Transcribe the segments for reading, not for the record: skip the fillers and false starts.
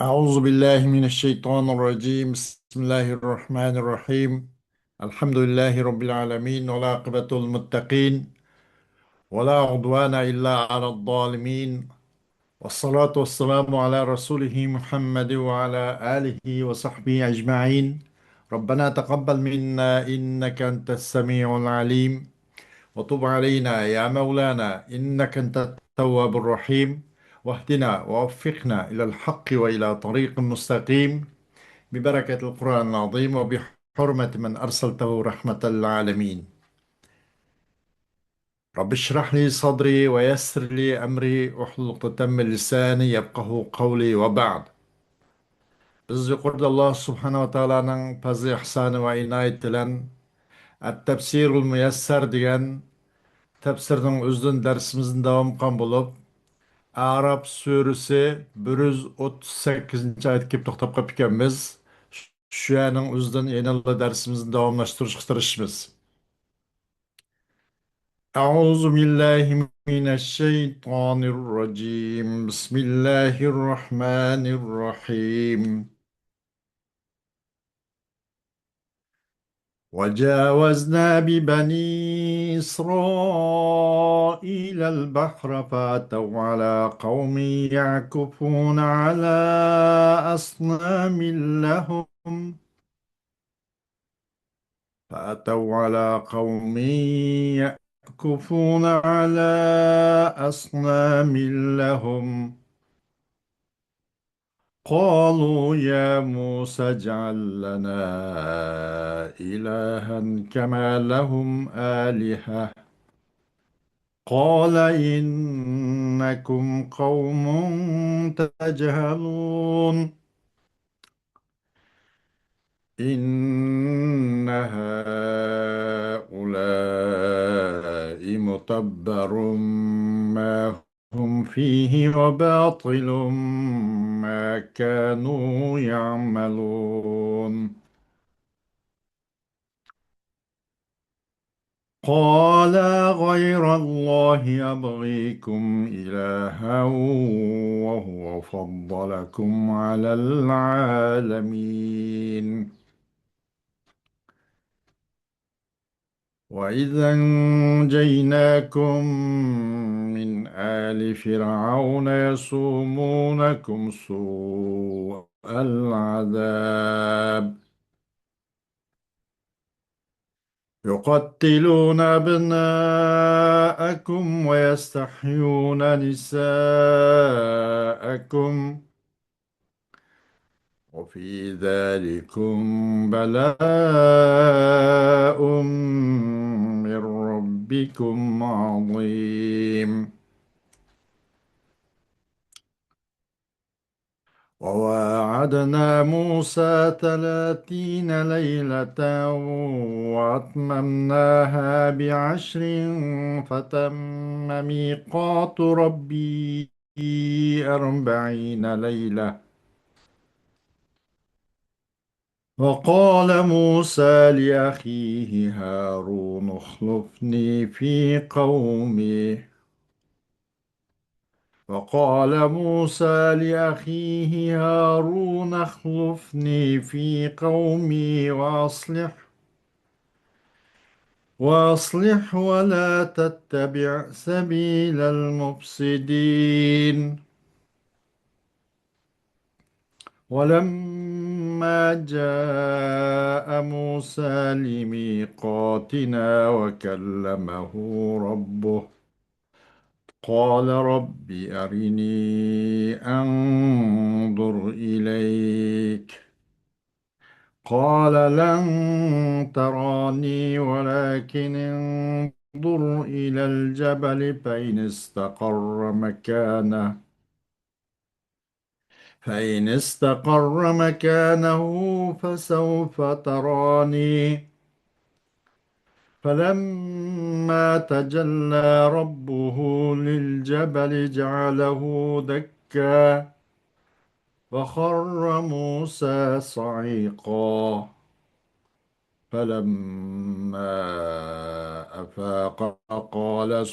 أعوذ بالله من الشيطان الرجيم. بسم الله الرحمن الرحيم. الحمد لله رب العالمين، والعاقبة للمتقين، ولا عدوان إلا على الظالمين. والصلاة والسلام على رسوله محمد وعلى آله وصحبه أجمعين. ربنا تقبل منا إنك أنت السميع العليم، وتب علينا يا مولانا إنك أنت التواب الرحيم. واهدنا ووفقنا إلى الحق وإلى طريق مستقيم، ببركة القرآن العظيم وبحرمة من أرسلته رحمة للعالمين. رب اشرح لي صدري ويسر لي أمري واحلل عقدة من لساني يفقه قولي. وبعد. Biz yuqorida Alloh subhanahu va taoloning fazli ihsoni va inoyat bilan At-Tafsirul Muyassar degan tafsirning o'zidan darsimizni davom qilgan bo'lib, Arab surasi 138 oyatga kelib to'xtab qolib ekanmiz. Shu yerning o'zidan yana darsimizni davomlashtirishga tirishamiz. أعوذ بالله من الشيطان الرجيم. بسم الله الرحمن الرحيم. وجاوزنا ببني إسرائيل البحر فأتوا على قوم يعكفون على أصنام لهم فأتوا على قوم يعكفون على أصنام لهم. قالوا يا موسى اجعل لنا إلها كما لهم آلهة. قال إنكم قوم تجهلون. إن هؤلاء متبر ما هم فيه وباطل ما كانوا يعملون. قال غير الله أبغيكم إلها وهو فضلكم على العالمين. وإذا أنجيناكم من آل فرعون يسومونكم سوء العذاب يقتلون أبناءكم ويستحيون نساءكم وفي ذلكم بلاء من ربكم عظيم. وواعدنا موسى 30 ليلة وأتممناها ب10 فتم ميقات ربي 40 ليلة. وقال موسى لأخيه هارون اخلفني في قومي. وقال موسى لأخيه هارون اخلفني في قومي وأصلح ولا تتبع سبيل المفسدين. ولما جاء موسى لميقاتنا وكلمه ربه قال رب أرني أنظر إليك. قال لن تراني ولكن انظر إلى الجبل فإن استقر مكانه فسوف تراني. فلما تجلى ربه للجبل جعله دكا وخر موسى صعيقا. فلما أفاق قال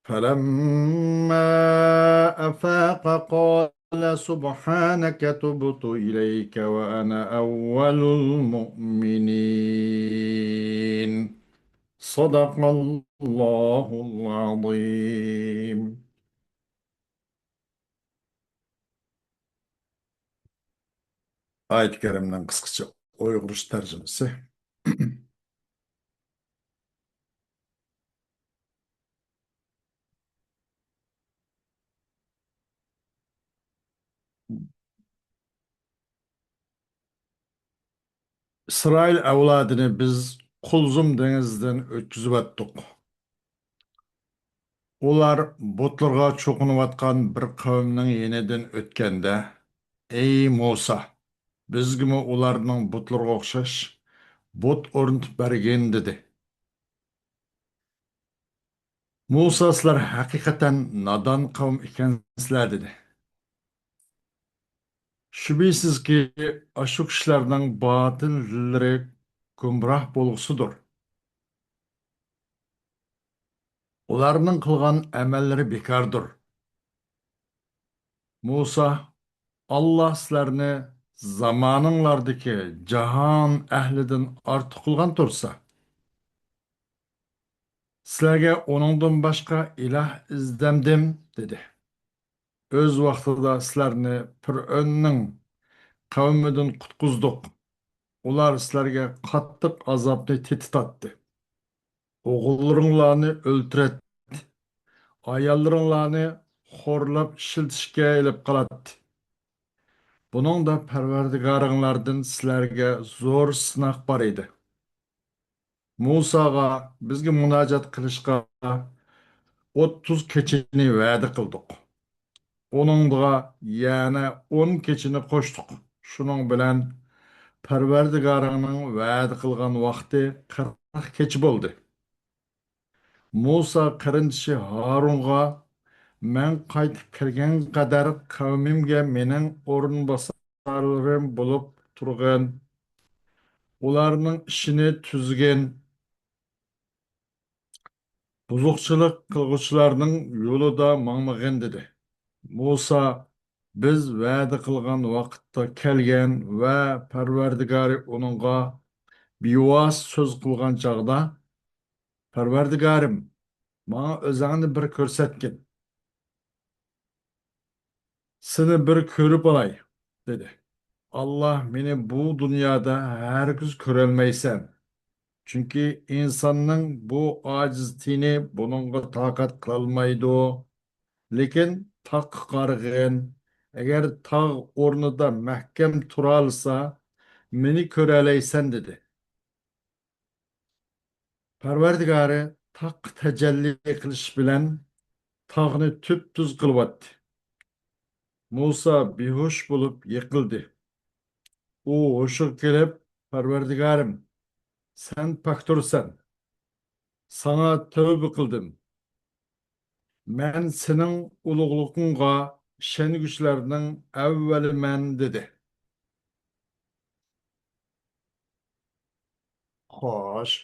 فلما أفاق قال سبحانك تبت إليك وأنا أول المؤمنين. صدق الله العظيم. Ayet-i Kerim'den kısaca Uyguruş tercümesi. İsrail avladını biz Kulzum denizden ötküzüp attık. Ular butlarga cho'qinayotgan bir qavmning yenidan o'tganda, ey Musa, bizgimi ularning butlarga o'xshash but o'rnatib bergin dedi. Musa, sizlar haqiqatan nodon qavm ekansizlar dedi. Shubhisizki, ashu kishilarning botil dillari gumroh bo'lg'usidir. Ularning qilgan amallari bekordir. Musa, Allah sizlarni zamoninglardagi jahon ahlidan ortiq qilgan tursa, sizlarga uningdan boshqa iloh izlamdim dedi. O'z vaqtida sizlarni Fir'avnning qavmidan qutqizdik. Ular sizlarga qattiq azobni tetiklatdi. O'g'illaringlarni o'ltiradi, ayollaringlarni xo'rlab ishlatishga ilib qiladi. Buningda Parvardigoringlardan sizlarga zo'r sinoq bor edi. Musoga bizga munojat qilishga 30 kechini va'da qildik. Onunla yana 10 kechini qo'shdik. Shuning bilan Parvardigoringning va'da qilgan vaqti 40 kecha bo'ldi. Musa qarindoshi Harunga men qaytib kelgan qadar qavmimga mening o'rinbosarim bo'lib turgan, ularning ishini tuzgan, buzuqchilik qilguvchilarning yo'lida mangmag'in dedi. Musa biz va'da qilgan vaqtda kelgan va Parvardigori uningga bevos so'z qilgan chog'da, Parvardigorim, menga o'zingni bir ko'rsatgin, seni bir ko'rib olay dedi. Allah meni bu dunyoda hargiz ko'rolmaysan. Chunki insonning bu ojizligini buningga toqat qilolmaydi. Lekin taq qarg'in, agar tog' o'rnida mahkam tura olsa, meni ko'ralaysan dedi. Parvardigori taq tajalli qilish bilan tog'ni tub-tuz qilyapti. Musa behush bo'lib yiqildi. U hushiga kelib, Parvardigorim, sen paktursan. Sana tövbe qildim. Men sening ulug'lig'ingga ishonguvchilarning avvaliman dedi. Xo'sh.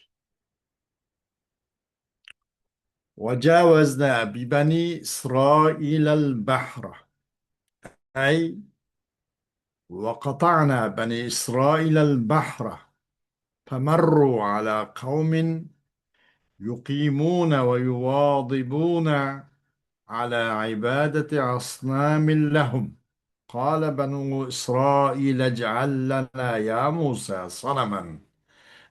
وجاوزنا ببني إسرائيل البحر، أي وقطعنا بني إسرائيل البحر فمروا على قوم يقيمون ويواظبون على عبادة أصنام لهم. قال بنو إسرائيل اجعل لنا يا موسى صنما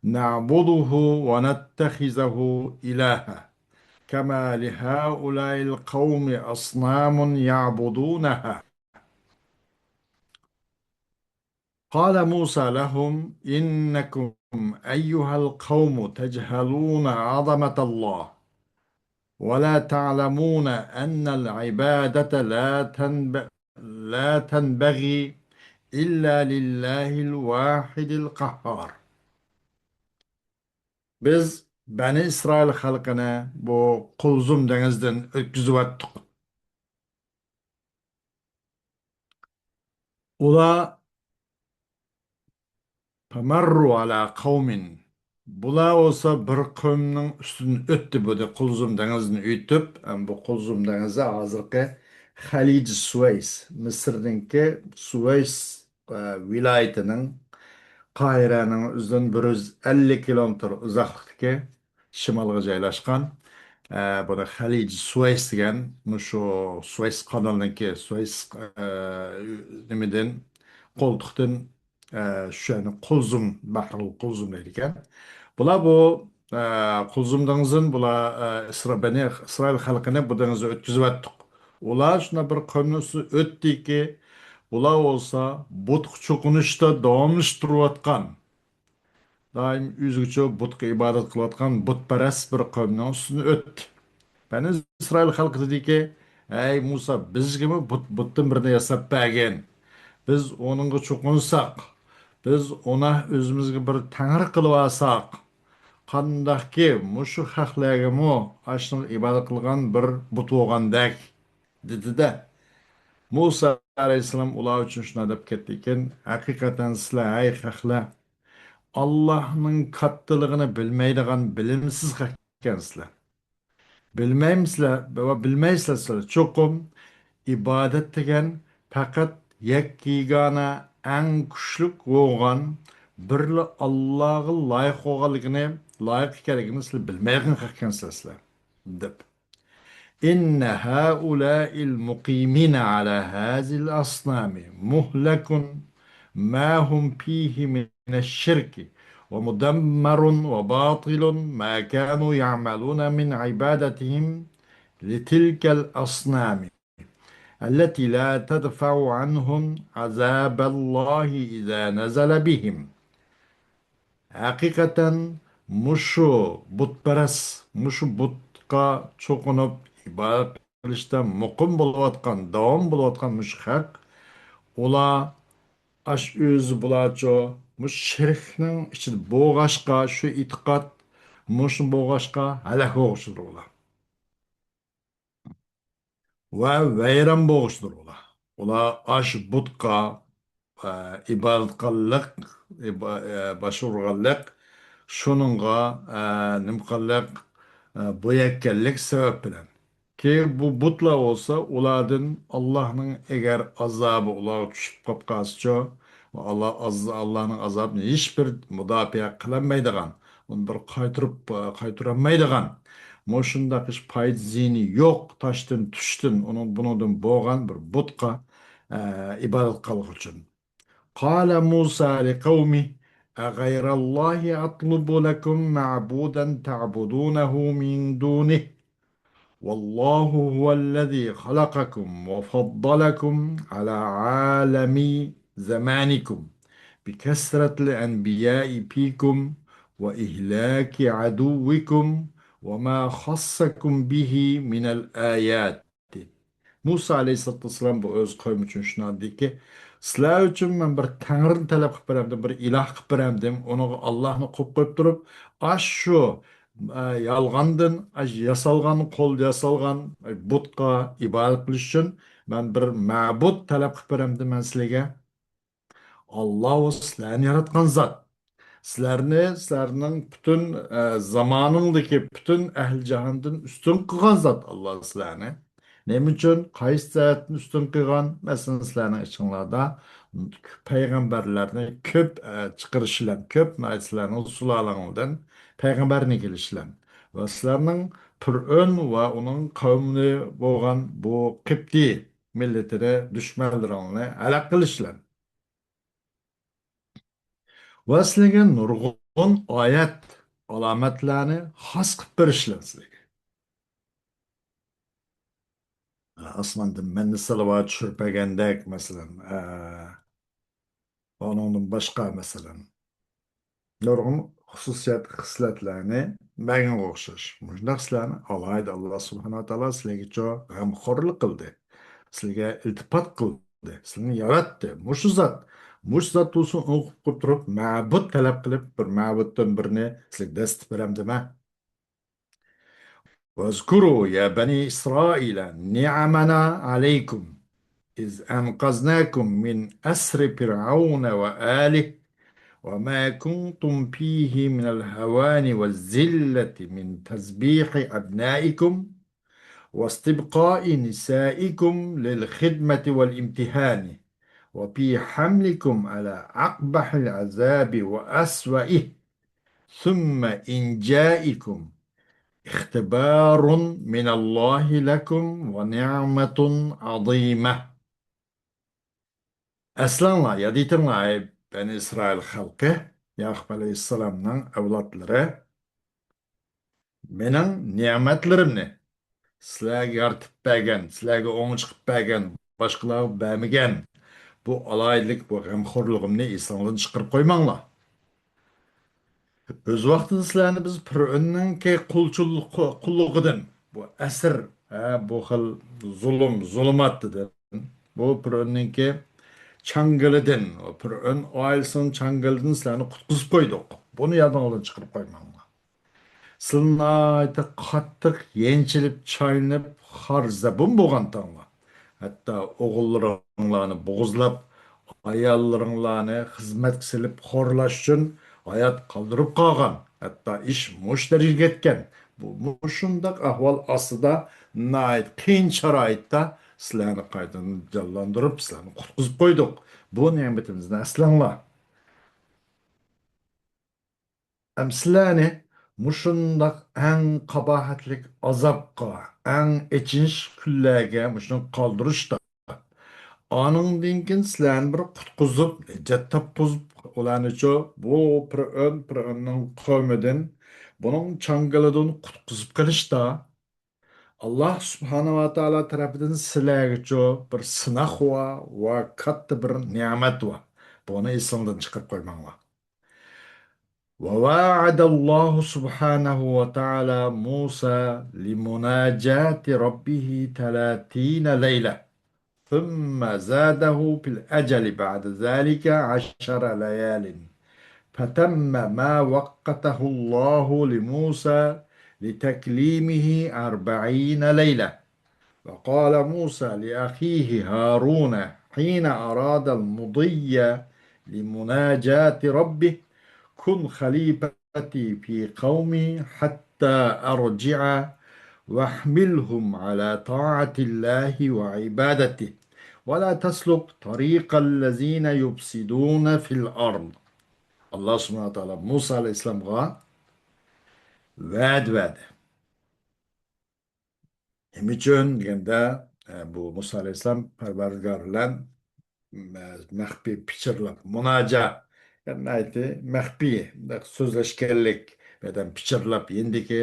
نعبده ونتخذه إلها كما لهؤلاء القوم أصنام يعبدونها. قال موسى لهم إنكم أيها القوم تجهلون عظمة الله ولا تعلمون أن العبادة لا تنبغي إلا لله الواحد القهار. Biz Bani İsrail halkını bu Kulzum denizden ötküzüp attık. Ula famarru ala kavmin. Bular olsa bir qavmning ustidan o'tdi bu Qulzum dengizini o'tib, bu Qulzum dengizi hozirgi Xalij Suvays, Misrninki Suvays viloyatining Qohiraning o'zidan 150 kilometr uzoqlikdagi shimolga joylashgan. Buni Xalij Suvays degan, shu Suvays kanalininki Suvays nimadan qo'ltiqdan shuni Qulzum, Bahrul Qulzum deydi ekan. Bular bu Qulzum dengizin bular Bani İsrail xalqini bu dengizga o'tkazib Ular shuna bir qonun o'tdiki, bular olsa but cho'qinishda davomlashtirayotgan, doim o'zgacha butga ibodat qilayotgan butparast bir qavmning ustidan o'tdi. Bani İsrail xalqi dediki, ey Musa, bizga butdan birini yasab bergin. Biz onunla cho'qinsak, biz ona o'zimizga bir tangri qilib olsak, qandaqki mushu haqlarga ashuni ibodat qilgan bir but bo'lgandek dedi-da. Musa alayhissalom ular uchun shuna deb ketdi ekan, haqiqatan sizlar ey haqlar Allohning kattaligini bilmaydigan bilimsiz ekansizlar. Bilmaysizlar. Cho'qim ibodat degan faqat yakkigona eng kuchlik bo'lgan birla Allohga loyiq ekanligini sizlar bilmaydigan ekansizlar deb. إن هؤلاء المقيمين على هذه الأصنام مهلك ما هم فيه من الشرك ومدمر وباطل ما كانوا يعملون من عبادتهم لتلك الأصنام التي لا تدفع عنهم عذاب الله إذا نزل بهم. Hakikaten mushu butqa cho'qinib ibodat qilishda muqim bo'layotgan, davom bo'layotgan mush haq, ular ash o'zi bularcho mush shirkning ichida bo'g'ashqa, shu e'tiqod mushni bo'g'ashqa halak bo'lishdir ular. Va vayron bo'lishdir ular. Ular ash butqa e, ibodat qillik, bosh urganlik, shuningga nima qillik, bo'yakkanlik sabab bilan. Ki bu butlar olsa ulardan Allohning agar azobi ularga tushib qolib qolsa, Allohning azobini hech bir mudofaa qilolmaydigan, uni bir qaytarolmaydigan, moshundaq ish foyda ziyni yo'q, toshdan tushdim, uni bunidan bo'lgan bir butqa ibodat qilish uchun. قال موسى لقومه أغير الله أطلب لكم معبودا تعبدونه من دونه والله هو الذي خلقكم وفضلكم على عالم زمانكم بكثرة الأنبياء فيكم وإهلاك عدوكم وما خصكم به من الآيات. Musa Aleyhisselatü Vesselam bu öz koyum için şuna dedi ki, sizler için ben bir tanrını talep qilib beremdim, bir ilah qilib beremdim, onu Allah'ını qo'yib turib, aş şu yalgandın, aş yasalgan, qo'l yasalgan butqa ibodat qilish uchun ben bir ma'bud talep qilib beremdim ben sizlarga. Allah o sizlarni yaratgan zot. Sizlerning bütün zamanındaki bütün ehl jahondan ustun qilgan zot Allah sizlarni. Nima uchun qaysi jihatni ustun qilgan? Masalan, sizlarning ichinglarda payg'ambarlarni ko'p chiqarishlar, ko'p sizlarning sulolanglardan payg'ambarni kelishlar. Va sizlarning Fir'aun va uning qavmi bo'lgan bu Qibti millatida dushmanlarini halok qilishlar. Va sizlarga nurg'un oyat alomatlarni xos qilib berishlar sizlarga. Osmondan manni salovat tushirpagandek, masalan, onundan boshqa, masalan, nurg'un xususiyat xislatlarni berganga o'xshash. Shundaq sizlarni alohida Alloh subhanava taolo sizlarga g'amxo'rlik qildi, sizlarga iltifot qildi, sizlarni yaratdi. Mushu zot bo'lsin, o'qib turib ma'bud talab qilib, bir ma'buddan birini sizlarga dast beramdimi? واذكروا يا بني إسرائيل نعمنا عليكم إذ أنقذناكم من أسر فرعون وآله وما كنتم فيه من الهوان والذلة من تسبيح أبنائكم واستبقاء نسائكم للخدمة والامتهان وفي حملكم على أقبح العذاب وأسوأه ثم إنجائكم اختبار من الله لكم ونعمة عظيمة. Aslanlar, ya deytirlar ben İsrail halkı, Yakup Aleyhisselam'ın evlatları, menin nimetlerimni sizlarga yaratib bergan, sizlarga o'ng chiqib bergan, boshqalarga bermagan bu alaylik, bu g'amxo'rligimni eslaridan chiqarib qo'ymanglar. O'z vaqtida sizlarni biz Fir'avnninki qulluqidan, bu asr, bu xil zulmat dedi. Bu Fir'avnninki çangılıdın, o Fir'avn oilasining çangılıdın sizlarni qutqizib qo'ydik. Buni yodingizdan chiqarib qo'ymanglar. Sılnayta qattiq yenchilib, chaynab, xarzabun bo'lgan tonglar. Hatto o'g'illaringlarni bo'g'izlab, ayollaringlarni xizmatga silib xo'rlash uchun hayot qoldirib qolgan. Hatto ish mush darajaga yetgan. Bu shundoq ahvol ostida qiyin sharoitda sizlarni qaytadan jonlantirib, sizlarni qutqizib qo'ydik. Bu ne'matimizni aslanglar. Sizlarni mushundaq eng qabahatlik azobga, eng echinish kunlarga mushuni qoldirishdi. Anından keyin sizlarni bir qutqizib, najot topqizib ularnicho bu Fir'avnning qavmidan, buning changalidan qutqizib qilishdi. Allah subhanahu va taolo tarafidan sizlarga bir sinaq va katta bir ne'mat va buni esingizdan chiqarib qo'ymanglar. وواعد الله سبحانه وتعالى موسى لمناجاة ربه 30 ليلة ثم زاده في الأجل بعد ذلك 10 ليال فتم ما وقته الله لموسى لتكليمه 40 ليلة. وقال موسى لأخيه هارون حين أراد المضي لمناجاة ربه كن خليفتي في قومي حتى أرجع واحملهم على طاعة الله وعبادته ولا تسلك طريق الذين يفسدون في الأرض. الله سبحانه وتعالى موسى عليه السلام vaad. Hem için degende bu Musa Aleyhisselam Parvardigar bilan maxfiy pichirlab munoja, yani aytdi maxfiy so'zlashganlik bilan pichirlab endiki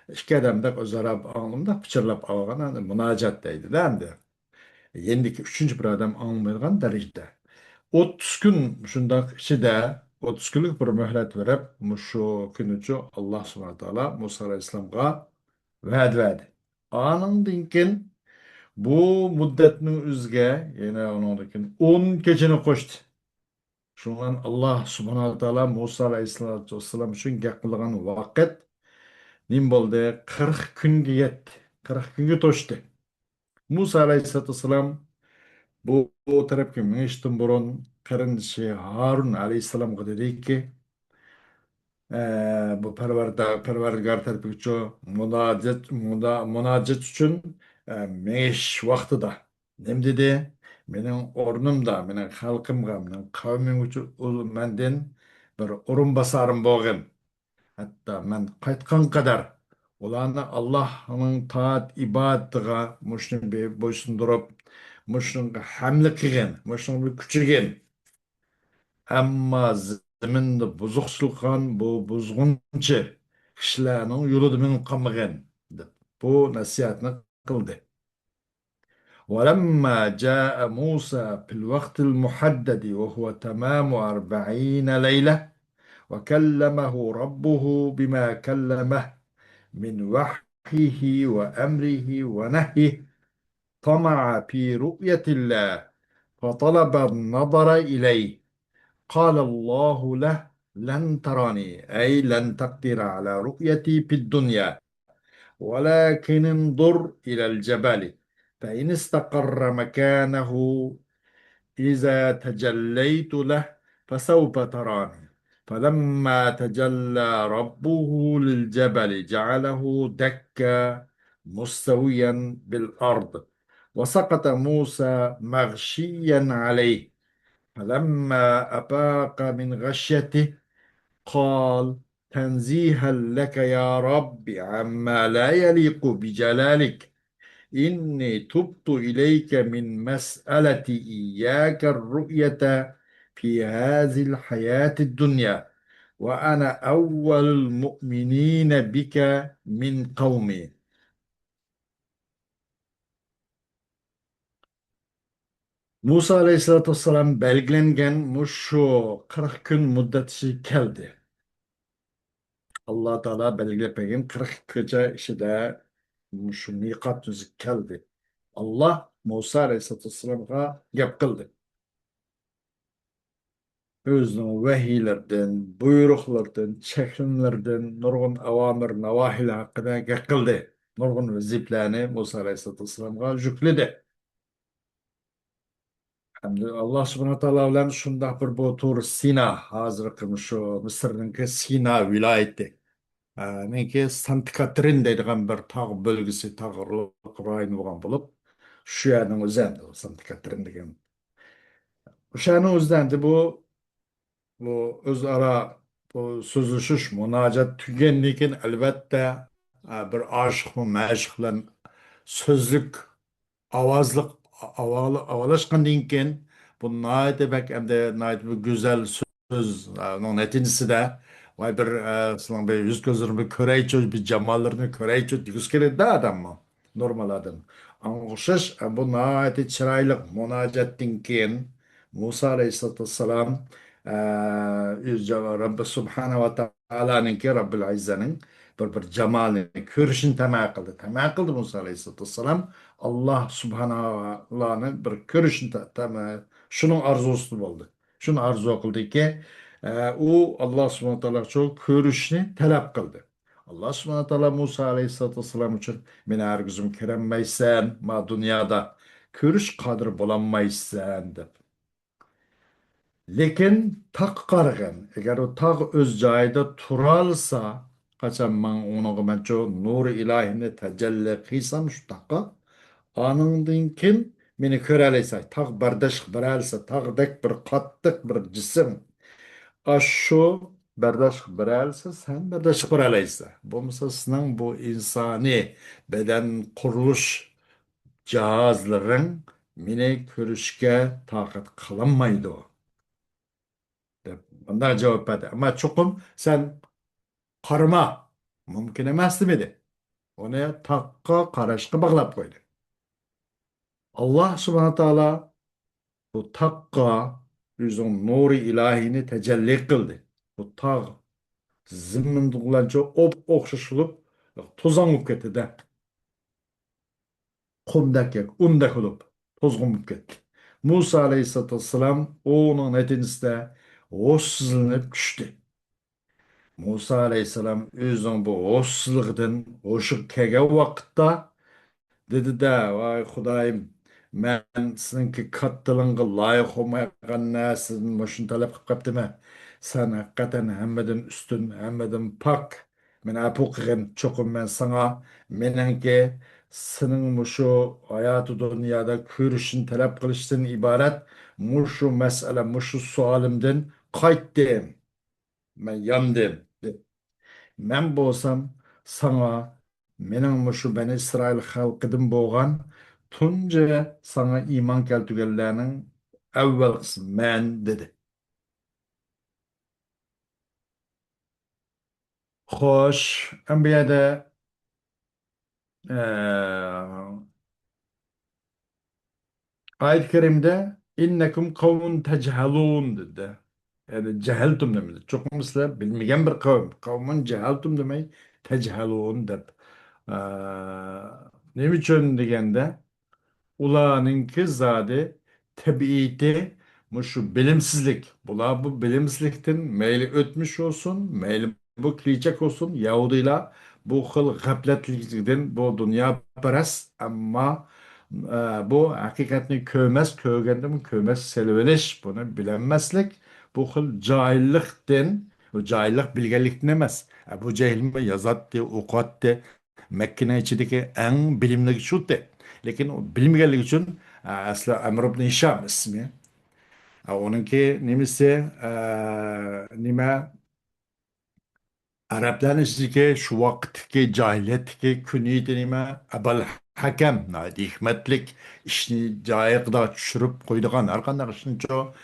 ikki odamda o'zaro anlamda pichirlab olgan munojat deydida endi endiki uchinchi bir odam anglamaydigan darajada 30 kun shundoq ichida 30 kunlik bir muhlat berib shu kun uchun alloh subhana taolo Musa alayhissalomga vaad berdi. Anından keyin bu muddatning o'ziga yana undan keyin 10 kechani qo'shdi. Shundan Alloh subhanahu va taolo Musa alayhissalom uchun gap qilgan vaqt nim bo'ldi? 40 kunga yetdi. 40 kunga to'shdi. Musa alayhissalom bu tarafga minishdan burun qarindoshi Harun alayhissalomga dediki, bu Parvardigor tarafiga munojat uchun mesh vaqtida nim dedi? Mening o'rnimda, mening xalqimga, mening qavmim uchun mendan bir o'rinbosarim bo'lgin. Hatto men qaytgan qadar ularni Allohning toat ibodatiga mushni bo'ysundirib, mushunga hamla qilgin, mushunga kuchigin. Ammo zaminda buzuqchilik qilgan bu buzg'unchi kishilarning yo'lida minib qolmagan deb bu nasihatni qildi. ولما جاء موسى في الوقت المحدد وهو تمام 40 ليلة وكلمه ربه بما كلمه من وحيه وأمره ونهيه طمع في رؤية الله فطلب النظر إليه قال الله له لن تراني أي لن تقدر على رؤيتي في الدنيا ولكن انظر إلى الجبل فإن استقر مكانه إذا تجليت له فسوف تراني فلما تجلى ربه للجبل جعله دكا مستويا بالأرض وسقط موسى مغشيا عليه فلما أفاق من غشيته قال تنزيها لك يا رب عما لا يليق بجلالك إني تبت إليك من مسألة إياك الرؤية في هذه الحياة الدنيا وأنا أول المؤمنين بك من قومي. Musa Aleyhisselatü Vesselam belgelengen şu 40 gün müddetçi geldi. Allah Teala belgelepen 40 gece işte şu miqat yüzü geldi. Allah Musa Aleyhisselatü Vesselam'a gap kıldı. Özünün vehiylerden, buyruqlardan, çekimlerden, nurgun avamir, navahil hakkında gap kıldı. Nurgun vazifelerini Musa Aleyhisselatü Vesselam'a yükledi. Hamdi Allah subhanahu taala bilan shundoq bir bu tur Sina hozirgi shu Misrning Sina viloyati. Menki Sant Katrin deydigan bir tog' bo'lgisi tog'liq rayon bo'lgan bo'lib, shu yerning o'zida Sant Katrin degan. O'shaning o'zida endi bu o'zaro bu so'zlashish, munojat tugagandan keyin albatta bir oshiq ma'shuq bilan so'zlik avazlık avalashqandan keyin bu nayte bak endi nayte bu güzel söz onun neticesi de vay bir sizin bir yüz gözlerini bir köreyçöz bir cemallerini köreyçöz yüz kere de adam mı normal adam anlaşış bu nayte çıraylık münacattan keyin Musa Aleyhisselatü Vesselam yüzce Rabbi Subhanahu ve Teala'nın ki Rabbil İzze'nin bir cemalini körüşün temel kıldı. Temel kıldı Musa Aleyhisselatü Vesselam. Allah subhanahu wa ta'ala'nın bir görüşünü tamam şunun arzusu oldu. Şunu arzu kıldı ki o Allah subhanahu wa ta'ala çok görüşünü talep kıldı. Allah subhanahu wa ta'ala Musa aleyhissalatü vesselam için meni ergizim keremmaysan ma dünyada görüş kadri bulanmaysan deb. Lekin tak qarag'an, agar u tog' o'z joyida turolsa, qachon man uni man shu nuri ilohini tajalli qilsam shu taqqa, anından keyin meni ko'ralaysan. Tog' bardosh beralsa, tog'dek bir qattiq bir jism. Shu bardosh beralsa, sen bardosh beralaysan. Bo'lmasa sening bu insoniy beden qurilish jihozlaring meni ko'rishga toqat qilolmaydi. Deb bunday javob berdi. Ammo cho'qim sen qarama mumkin emas demadi. Uni taqqa qarashga bog'lab qo'ydi. Alloh subhanahu taolo bu taqqa o'zining nuri ilohini tajalli qildi. Bu tog' zimminda ulancha o'xshashilib to'zon bo'lib ketdi-da. Qumdak, undak bo'lib to'zg'un bo'lib ketdi. Musa alayhissalatu vassalam o'ning neticasida o'shsizlanib tushdi. Musa aleyhisselam o'zining bu o'shsizligidan o'sha kelgan vaqtda dedi-da, voy Xudoyim, men sizningki kattalığınga loyiq bo'lmagan narsani shuni talab qilib qolibdiman. Sen haqiqatan hammadan ustun, hammadan pok. Men apu qilgin, cho'qim men sana meningki sening mushu hayoti dunyoda ko'rishini talab qilishdan iborat mushu masala, mushu savolimdan qaytdim. Men yandim. Men bo'lsam sana mening mushu Bani Isroil xalqidan bo'lgan tunji sana iymon keltirganlarning avvalgisi men dedi. Xo'sh, bu yerda ayet-i kerimde innekum kavmun techalun dedi. Yani ceheltum demedi. Çok mesela bilmeyen bir kavim. Kavmun ceheltum demek techalun deb. Ee, ne için degende ularninki zade tabiiti şu bilimsizlik. Bular bu bilimsizlikten meyli ötmüş olsun, meyli bu kiyecek olsun. Yahudiler bu xil gafletlikten bu dünya paras ama bu hakikatni ko'rmas, ko'rganda bu ko'rmas selverish, buni bilinmaslik, bu xil johillikdan Bu cahillik bilgelikten emas. Bu cehilme yazatdı, okuatdı. Mekke'nin içindeki en bilimli kişi de. Lakin o bilmgenlik için aslında Amr ibn Hisham ismi. Onunki nimesi nime Arapların içindeki şu vakitteki cahiliyetteki küniydi nime Ebal Hakem nadi hikmetlik işini cahil kadar düşürüp koyduğun arkanda işini çoğu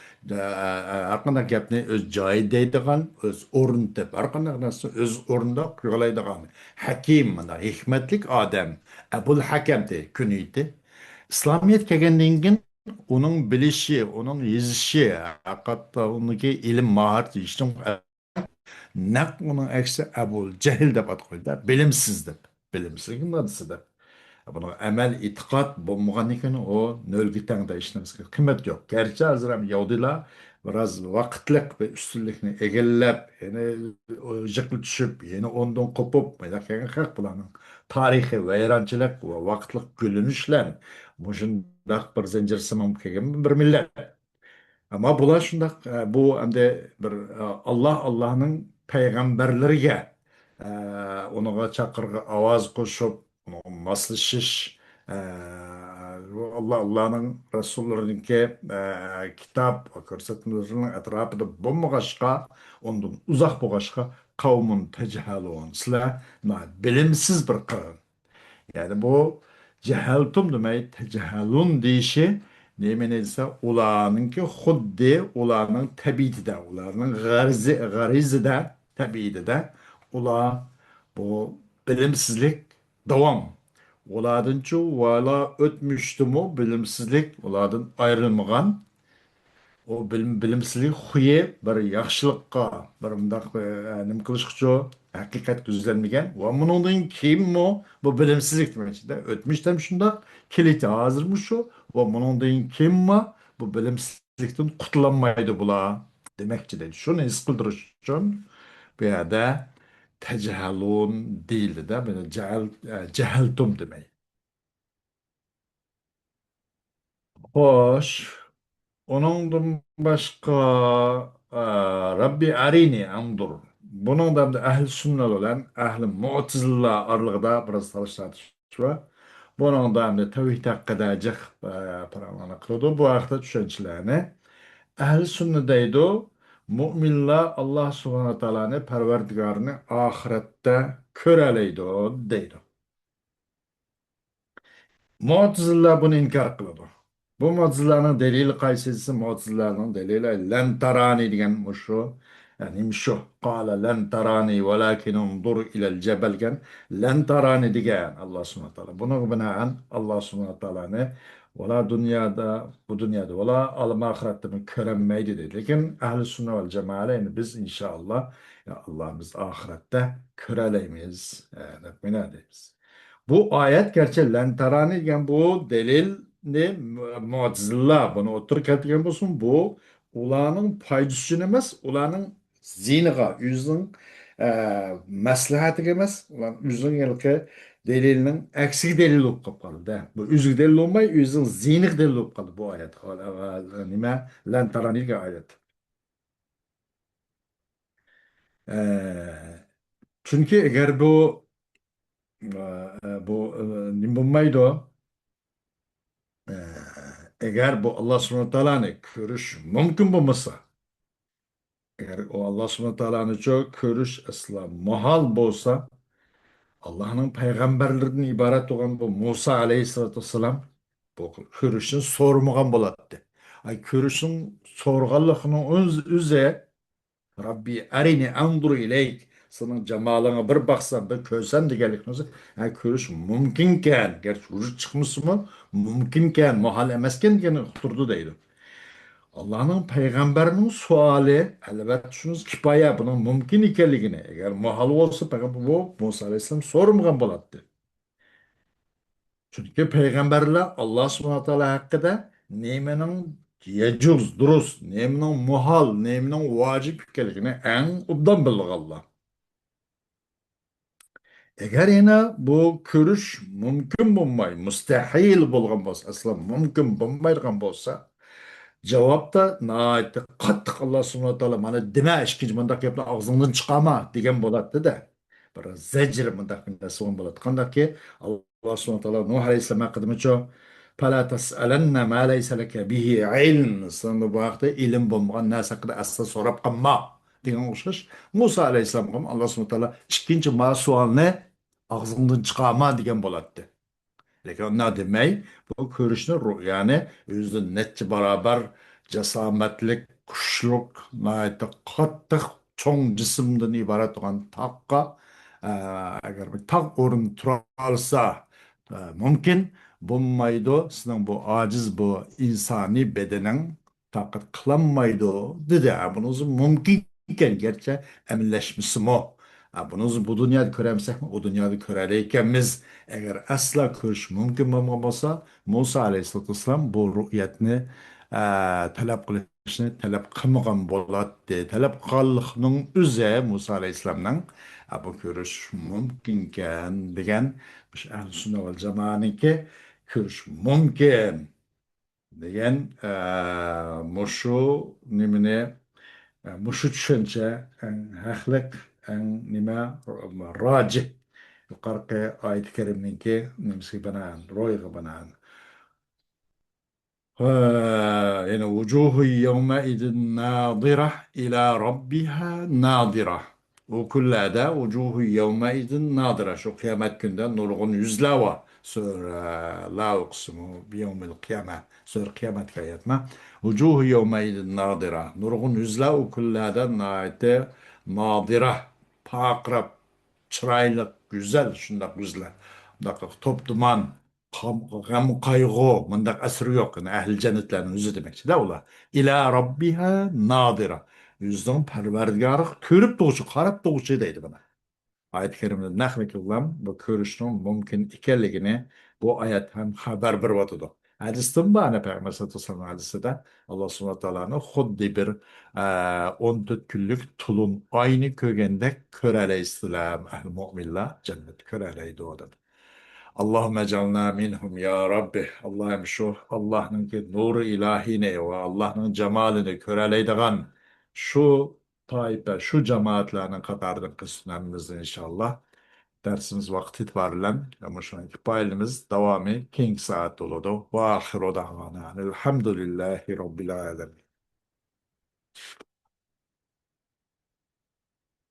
arkanda gapni öz cahil deydiğin öz orun tep arkanda nasıl öz orunda kıyalaydiğin hakim mana hikmetlik adam Ebul Hakem de küniydi. İslamiyet kelgandan onun bilişi, onun yazışı, hatta onunki ilim mahareti, işte naq onun aksi Ebul Cehil deb at qo'ydilar. Bilimsiz deb. Bilimsizlik nimasi deb. Buni amal e'tiqod bo'lmagandan keyin u nolga tangda hech narsaga qiymat yo'q. Garchi hozir ham yahudiylar biroz vaqtliq bir ustunlikni egallab, yana jiqli tushib, yana o'ndan qo'pib, mana kelgan haq bularning tarixiy vayronchilik va vaqtliq gulinishlar. Shundaq bir zanjirsimon kelgan bir millat. Ama bular şunda bu hem de bir Allah'ın peygamberleriga e, onaga chaqirga ovoz qo'shib moslashish e, Allah'ın Resullarininki kitob va ko'rsatmalarining atrofida bo'lmag'achqa undan uzoq bo'lg'achqa qavmun tajhalun sizlar bilimsiz bir qavm. Yani bu ceheltum demek tecehellun deyişi nemin ise ulanınki huddi ulanın tabiidi de ulanın garizi de tabiidi de ula bu bilimsizlik devam. Uladın çu vala ötmüştü mu bilimsizlik uladın ayrılmagan o bilimsizlik huyi bir yaxshilikqa bir mundaq nima qilish uchun haqiqat ko'zlanmagan va bundan keyinmi bu bilimsizlik demakchida o'tmishdan shundoq kelajak hozirmi shu va bundan keyinmi bu bilimsizlikdan qutulolmaydi bular demakchida shuni his qildirish uchun bu yerda tajhalun deyildida buni jahaltum demak xo'sh. Onundan başka Rabbi arini andur. Bunun da ehl sünnet olan ehl mu'tezila aralığında biraz tartışma var. Bunun da hem de tevhid hakkında cık paramana kıldı. Bu haqda düşünçlerini. Ehl sünnet deydi. Müminler Allah subhanahu teala'nı perverdigarını ahirette köreleydi deydi. Mu'tezila bunu inkar qiladi. Bu Mu'tezilaning delili qaysisi? Mu'tezilaning delili lan tarani degan shu. Ya'ni shu qala lan tarani valakin unzur ila al-jabal kan lan tarani degan Alloh subhanahu wa taolo. Buna binoan Alloh subhanahu wa taoloni valla bu dunyoda valla alam oxiratda ko'rinmaydi deydi. Lekin ahli sunna val jamoa endi biz inshaalloh ya Allah biz oxiratda ko'ralaymiz deb o'ylaymiz. Bu ayet gerçi lentarani degan bu delil ne mu'tazila bunu oturup keltirgan bo'lsin bu ularning foydasi uchun emas ularning ziyniga o'zining maslahatiga emas ular o'zining yilqi delilining aksiga delil bo'lib qolib qoldi bu o'ziga delil bo'lmay o'zining ziyniga delil bo'lib qoldi bu oyat nima lantarani degan oyat. Chunki agar bu nima bo'lmaydi eğer bu Allah subhanahu teala'nı görüş mümkün bulmasa, eğer o Allah subhanahu teala'nı çok görüş asla muhal bolsa, Allah'ın peygamberlerinin ibaret olan bu Musa aleyhissalatü vesselam bu görüşün sormagan boladı. Ay görüşün sorganlığının üzere Rabbi arini andur ileyk senin cemalına bir baksan bir körsen degelik nasıl yani görüş mümkünken gerçi vücut çıkmış mı mümkünken muhal emesken gene oturdu deydi. Allah'ın peygamberinin suali elbette şunuz kifaya bunun mümkün ikenligini eğer muhal olsa peygamber bu Musa Aleyhisselam sormagan boladı. Çünkü peygamberler Allah subhanahu teala hakkında nemenin yecuz, durus, nemenin muhal, nemenin vacip ikenligini en obdan bildi Allah. Eğer yine bu görüş mümkün bulmay, müstahil bulgan bolsa, asla mümkün bulmaydigan bolsa, Cevap da nait qattiq Alloh subhanahu taolo mana dema ikkinchi bundoq gapni og'zingdan chiqarma degan bo'ladida. Bir zajr bundoq bir narsa bo'ladi. Qandaki Alloh subhanahu taolo Nuh alayhissalom haqida Fala tas'alanna ma laysa laka bihi ilm. Sen bu vaqtda ilm bo'lmagan narsa haqida asla so'rab qolma degan o'xshash. Musa alayhissalomga ham Alloh subhanahu taolo ikkinchi ma savolni og'zingdan chiqarma degan bo'ladi. Lekin onlar demey bu ko'rishni ya'ni o'zida necha barobar jasomatlik kuchlik nihoyatda qattiq cho'ng jismdan iborat bo'lgan tog'qa agar bir tog' o'rnida tura olsa mumkin bo'lmaydi sizning bu ojiz bu insoniy bedening toqat qilolmaydi dedi. Buni o'zi mumkin ekan garchi amallashmasimi. Buni o'zi bu dunyoda ko'ramizmi u dunyoda ko'rar ekanmiz. Eğer asla ko'rish mumkin bo'lmagan bo'lsa, Musa alayhissalatu vassalam bu ru'yatni talab qilishni talab qilmagan bo'ladi. Talab qilganlikning o'zi Musa alayhissalomning bu ko'rish mumkinkan degan ahli sunna val jamoaniki ko'rish mumkin degan mushu nimani mushu tushuncha haqliq nima rojih yuqorqi oyat karimniki nimasiga binoan ro'yiga binoan يعني وجوه يومئذ ناظرة إلى ربها ناظرة وكل أداء وجوه يومئذ ناظرة شو قيامة كندا نورغن يزلاوة سور لا أقسم بيوم القيامة سور قيامة كايتنا وجوه يومئذ ناظرة نورغن يزلاو وكل هذا نايته ناظرة باقرب çıraylık, güzel, şundak güzel. Top duman, gam kaygı, mındak asırı yok. Yani ehl cennetlerin yüzü demekçi de ola. İlâ rabbiha nadira. Yüzden perverdigarı körüp doğuşu, karap doğuşu deydi bana. Ayet-i kerimede nahve kıllam bu körüşünün mümkün ikenligini bu ayet hem haber bir vatıdı. Hadistin bana Peygamber sallallahu aleyhi ve sellem hadisi de Allah subhanahu teala'nı xuddi bir 14 günlük tulun aynı kögende köreleysiler ehl müminler cennet köreleydi o da. Allahümme ecalna minhum ya Rabbi. Allah'ım şu Allah'ın ki nuru ilahine ve Allah'ın cemalini köreleydiğen şu taife, şu cemaatlerinin katarını kısmımız inşallah. Dersimiz vakti itibariyle ama şu anki payımız devamı King saat doludu. Ve ahiru da'vana. Elhamdülillahi Rabbil alemin.